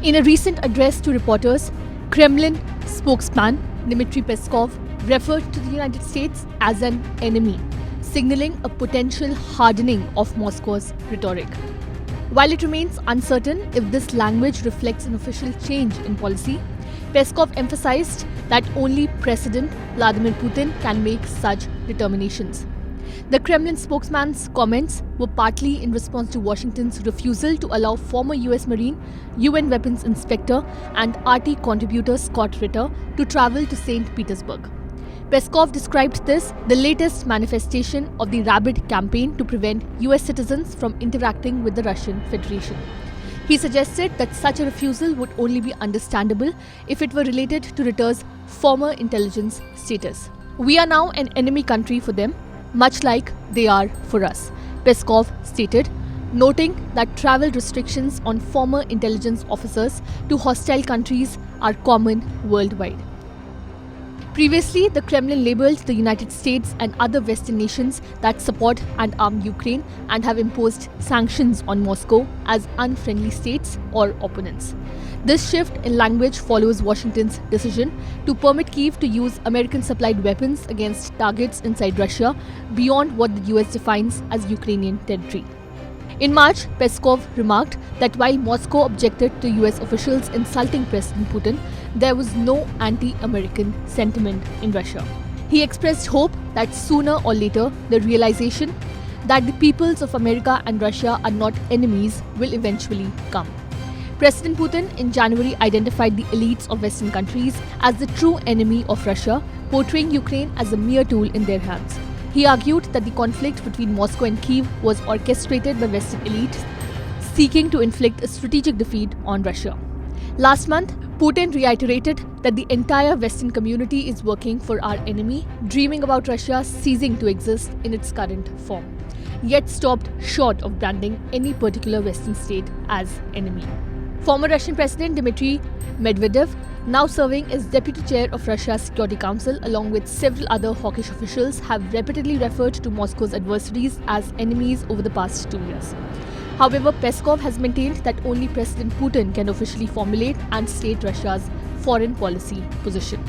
In a recent address to reporters, Kremlin spokesman Dmitry Peskov referred to the United States as an enemy, signaling a potential hardening of Moscow's rhetoric. While it remains uncertain if this language reflects an official change in policy, Peskov emphasized that only President Vladimir Putin can make such determinations. The Kremlin spokesman's comments were partly in response to Washington's refusal to allow former US Marine, UN weapons inspector, and RT contributor Scott Ritter to travel to St. Petersburg. Peskov described this the latest manifestation of the rabid campaign to prevent US citizens from interacting with the Russian Federation. He suggested that such a refusal would only be understandable if it were related to Ritter's former intelligence status. "We are now an enemy country for them, much like they are for us," Peskov stated, noting that travel restrictions on former intelligence officers to hostile countries are common worldwide. Previously, the Kremlin labeled the United States and other Western nations that support and arm Ukraine and have imposed sanctions on Moscow as unfriendly states or opponents. This shift in language follows Washington's decision to permit Kyiv to use American-supplied weapons against targets inside Russia beyond what the US defines as Ukrainian territory. In March, Peskov remarked that while Moscow objected to US officials insulting President Putin, there was no anti-American sentiment in Russia. He expressed hope that sooner or later the realization that the peoples of America and Russia are not enemies will eventually come. President Putin in January identified the elites of Western countries as the true enemy of Russia, portraying Ukraine as a mere tool in their hands. He argued that the conflict between Moscow and Kyiv was orchestrated by Western elites seeking to inflict a strategic defeat on Russia. Last month, Putin reiterated that the entire Western community is working for our enemy, dreaming about Russia ceasing to exist in its current form, yet stopped short of branding any particular Western state as enemy. Former Russian President Dmitry Medvedev, now serving as Deputy Chair of Russia's Security Council, along with several other hawkish officials, have repeatedly referred to Moscow's adversaries as enemies over the past 2 years. However, Peskov has maintained that only President Putin can officially formulate and state Russia's foreign policy position.